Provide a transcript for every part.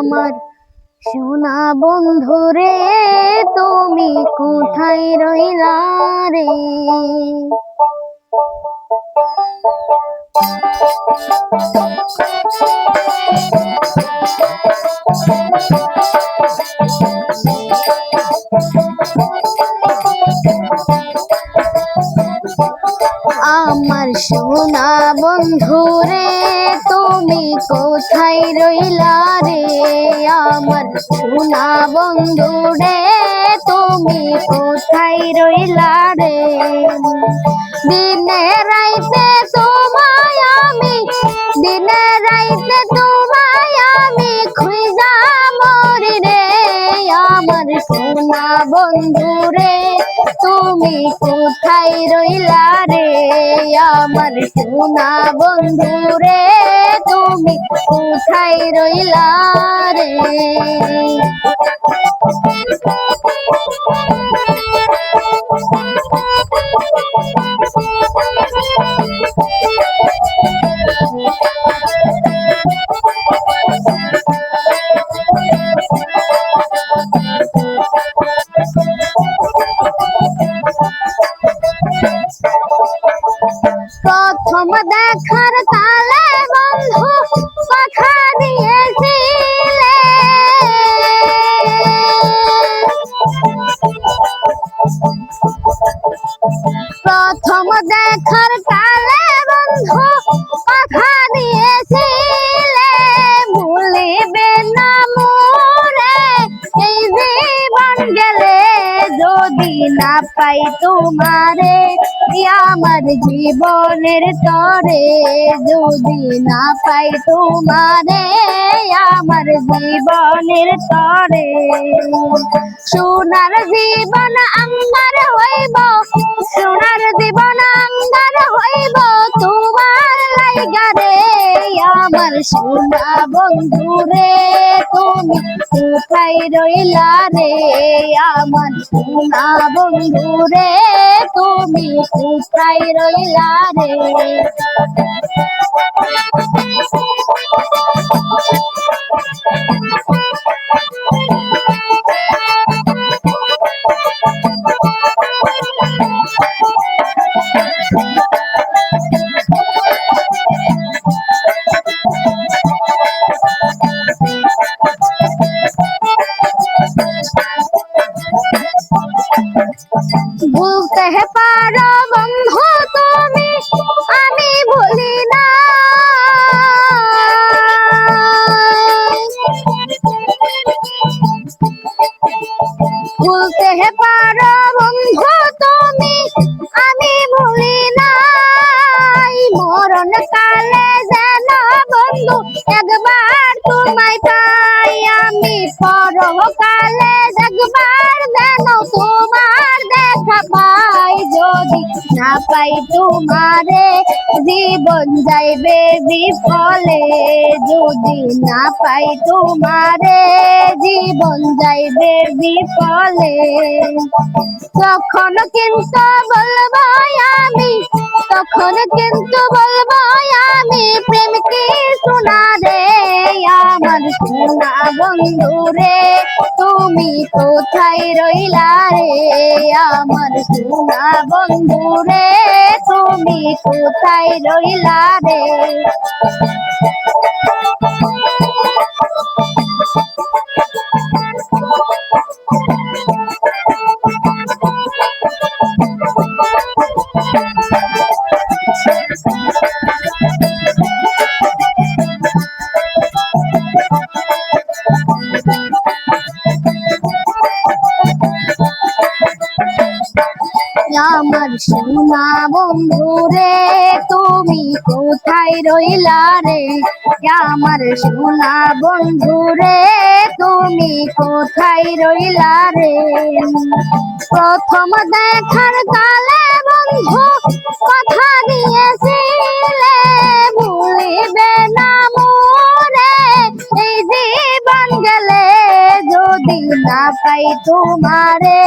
আমার সোনা বন্ধু রে, তুমি কোথায় রইলা রে? আমার সোনা বন্ধু রে, তুমি কোথায় রইলা রে? আমার সোনা বন্ধু রে, তুমি কোথায় রইলা রে? দিনে রাইতে তোমায় আমি, দিনে রাইতে তোমায় আমি খুঁজা মরি রে। আমার সোনা বন্ধু রে, তুমি কোথায় রইলা রে? আমার সোনা বন্ধু রে, তুমি কোথায় রইলা রে? প্রথম দেখার কালে বন্ধু কথা দিয়েছিলে, প্রথম দেখার কালে বন্ধু কথা দিয়েছিলে, ভুলিবে না মোরে এই জীবন গেলে যদি না পাই তোমারে। আমার জীবনের তরে যদি না পাই তোমারে, আমার জীবনের তরে সোনার জীবন আঙ্গার হইব, সোনার জীবন আঙ্গার হইব তোমার লাইগা রে। আমার সোনা বন্ধু রে, তুমি কোথায় রইলা রে? আমার সোনা বন্ধু রে, তুমি কোথায় রইলা রে? ভুলতে পারো বন্ধু তুমি, আমি ভুলি না। ভুলতে পারো বন্ধু তুমি, আমি ভুলি নাই। মরণ কালে যেন বন্ধু একবার তোমায় পাই, আমি পরকালে একবার যেন তোমার দেখা পাই। যদি না পাই তোমারে জীবন যাইবে বিফলে, যদি না পাই তোমারে জীবন যাইবে বিফলে। তখন কিন্তু বলবো আমি, তখন কিন্তু বলবো আমি প্রেম কি শোনা রে। আমার সোনা বন্ধু রে, তুমি কোথায় রইলা রে? আমার সোনা বন্ধু রে, তুমি কোথায় রইলা রে? আমার সোনা বন্ধু রে, তুমি কোথায় রইলা রে? আমার সোনা বন্ধু রে, তুমি কোথায় রইলা রে? প্রথম দেখার কালে বন্ধু কথা দিয়েছিলে, ভুলিবে না মোরে এই জীবন গেলে যদি না পাই তোমারে।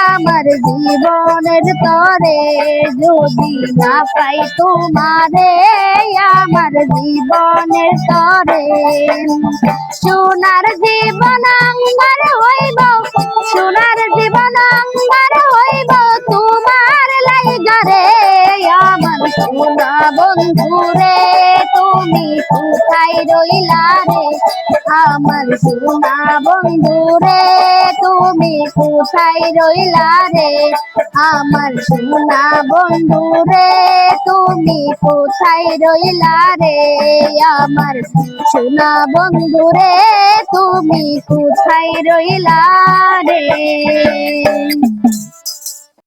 আমার জীবনের তরে যদি না পাই তোমারে আমার জীবনের তরে সোনার জীবন আমার হইব সোনার জীবন আমার হইব তোমার লাইগা রে আমার সোনা বন্ধুরে তুমি কোথায় রইলা রে আমার সোনা বন্ধুরে তুমি কোথায় রইলা রে আমার সোনা বন্ধুরে তুমি কোথায় রইলা রে আমার সোনা বন্ধুরে তুমি কোথায় রইলা রে।